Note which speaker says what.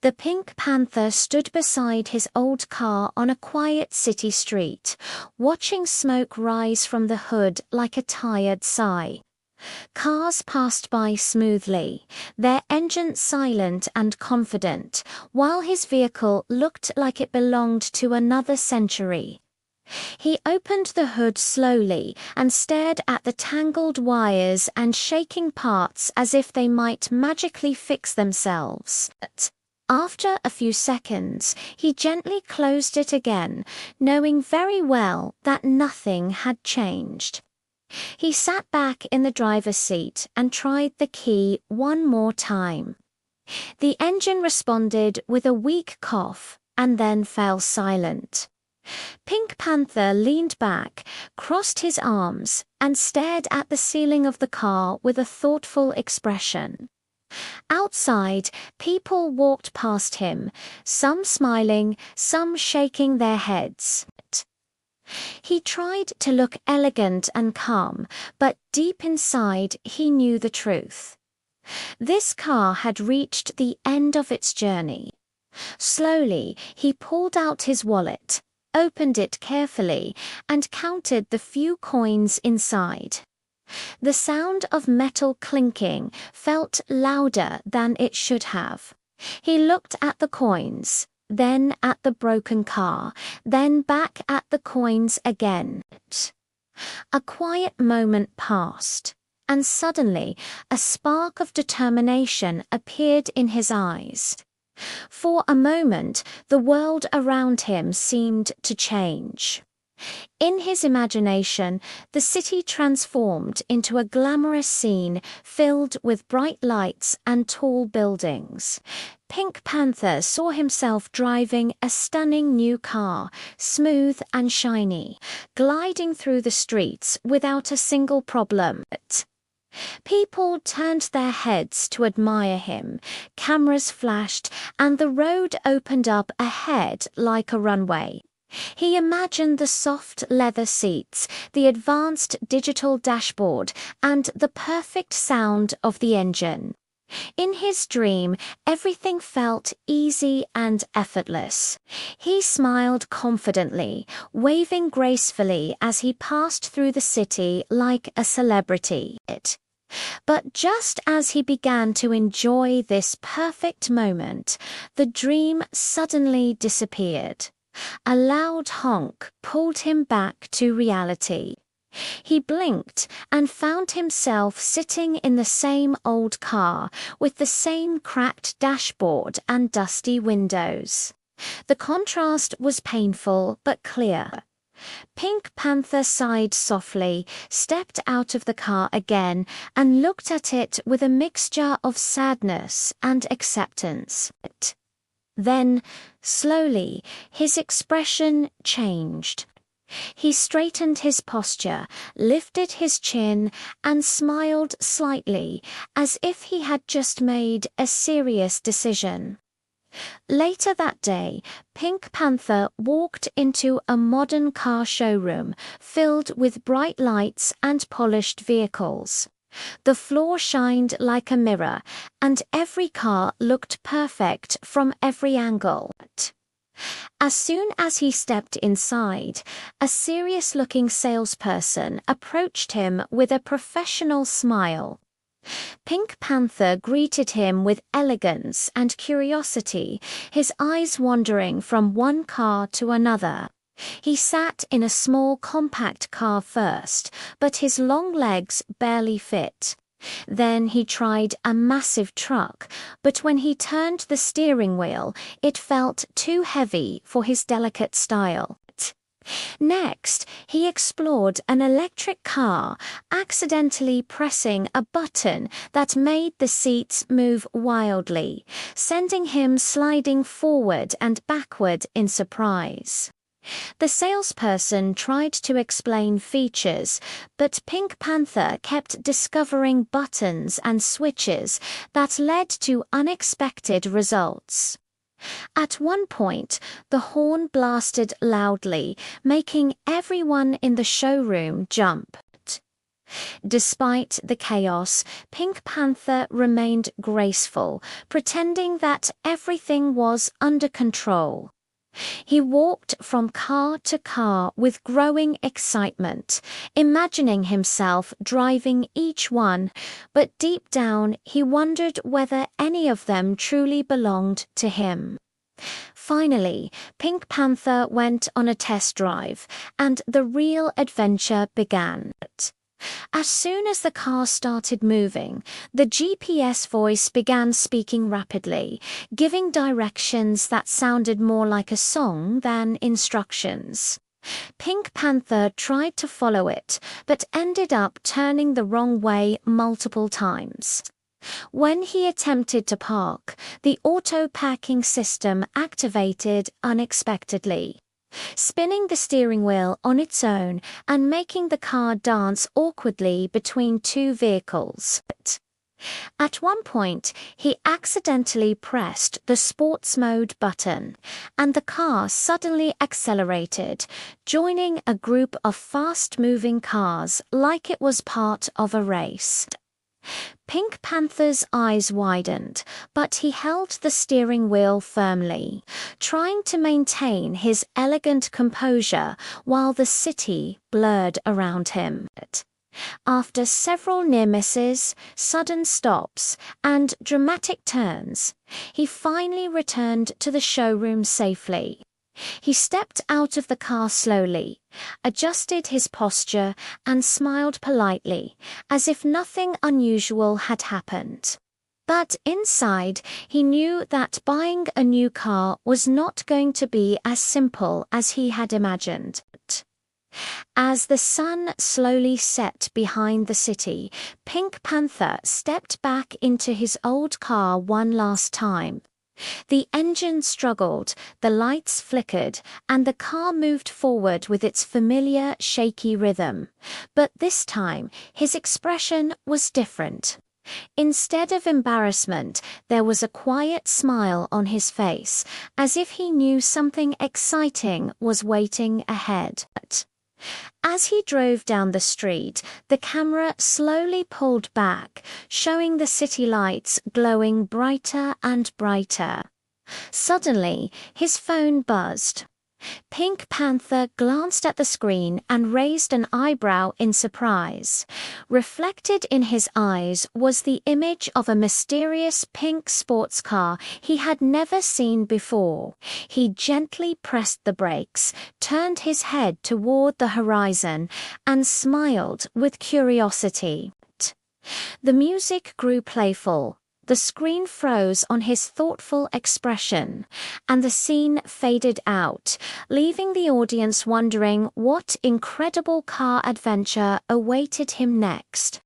Speaker 1: The Pink Panther stood beside his old car on a quiet city street, watching smoke rise from the hood like a tired sigh. Cars passed by smoothly, their engines silent and confident, while his vehicle looked like it belonged to another century. He opened the hood slowly and stared at the tangled wires and shaking parts as if they might magically fix themselves. After a few seconds, he gently closed it again, knowing very well that nothing had changed. He sat back in the driver's seat and tried the key one more time. The engine responded with a weak cough and then fell silent. Pink Panther leaned back, crossed his arms, and stared at the ceiling of the car with a thoughtful expression. Outside, people walked past him, some smiling, some shaking their heads. He tried to look elegant and calm, but deep inside he knew the truth. This car had reached the end of its journey. Slowly, he pulled out his wallet, opened it carefully, and counted the few coins inside. The sound of metal clinking felt louder than it should have. He looked at the coins, then at the broken car, then back at the coins again. A quiet moment passed, and suddenly a spark of determination appeared in his eyes. For a moment, the world around him seemed to change. In his imagination, the city transformed into a glamorous scene filled with bright lights and tall buildings. Pink Panther saw himself driving a stunning new car, smooth and shiny, gliding through the streets without a single problem. People turned their heads to admire him, cameras flashed, and the road opened up ahead like a runway. He imagined the soft leather seats, the advanced digital dashboard, and the perfect sound of the engine. In his dream, everything felt easy and effortless. He smiled confidently, waving gracefully as he passed through the city like a celebrity. But just as he began to enjoy this perfect moment, the dream suddenly disappeared. A loud honk pulled him back to reality. He blinked and found himself sitting in the same old car with the same cracked dashboard and dusty windows. The contrast was painful but clear. Pink Panther sighed softly, stepped out of the car again, and looked at it with a mixture of sadness and acceptance. Then, slowly, his expression changed. He straightened his posture, lifted his chin, and smiled slightly, as if he had just made a serious decision. Later that day, Pink Panther walked into a modern car showroom filled with bright lights and polished vehicles. The floor shined like a mirror, and every car looked perfect from every angle. As soon as he stepped inside, a serious-looking salesperson approached him with a professional smile. Pink Panther greeted him with elegance and curiosity, his eyes wandering from one car to another. He sat in a small compact car first, but his long legs barely fit. Then he tried a massive truck, but when he turned the steering wheel, it felt too heavy for his delicate style. Next, he explored an electric car, accidentally pressing a button that made the seats move wildly, sending him sliding forward and backward in surprise. The salesperson tried to explain features, but Pink Panther kept discovering buttons and switches that led to unexpected results. At one point, the horn blasted loudly, making everyone in the showroom jump. Despite the chaos, Pink Panther remained graceful, pretending that everything was under control. He walked from car to car with growing excitement, imagining himself driving each one, but deep down he wondered whether any of them truly belonged to him. Finally, Pink Panther went on a test drive, and the real adventure began. As soon as the car started moving, the GPS voice began speaking rapidly, giving directions that sounded more like a song than instructions. Pink Panther tried to follow it, but ended up turning the wrong way multiple times. When he attempted to park, the auto-parking system activated unexpectedly, spinning the steering wheel on its own and making the car dance awkwardly between two vehicles. At one point, he accidentally pressed the sports mode button, and the car suddenly accelerated, joining a group of fast-moving cars like it was part of a race. Pink Panther's eyes widened, but he held the steering wheel firmly, trying to maintain his elegant composure while the city blurred around him. After several near misses, sudden stops, and dramatic turns, he finally returned to the showroom safely. He stepped out of the car slowly, adjusted his posture, and smiled politely, as if nothing unusual had happened. But inside, he knew that buying a new car was not going to be as simple as he had imagined. As the sun slowly set behind the city, Pink Panther stepped back into his old car one last time. The engine struggled, the lights flickered, and the car moved forward with its familiar shaky rhythm. But this time, his expression was different. Instead of embarrassment, there was a quiet smile on his face, as if he knew something exciting was waiting ahead. As he drove down the street, the camera slowly pulled back, showing the city lights glowing brighter and brighter. Suddenly, his phone buzzed. Pink Panther glanced at the screen and raised an eyebrow in surprise. Reflected in his eyes was the image of a mysterious pink sports car he had never seen before. He gently pressed the brakes, turned his head toward the horizon, and smiled with curiosity. The music grew playful. The screen froze on his thoughtful expression, and the scene faded out, leaving the audience wondering what incredible car adventure awaited him next.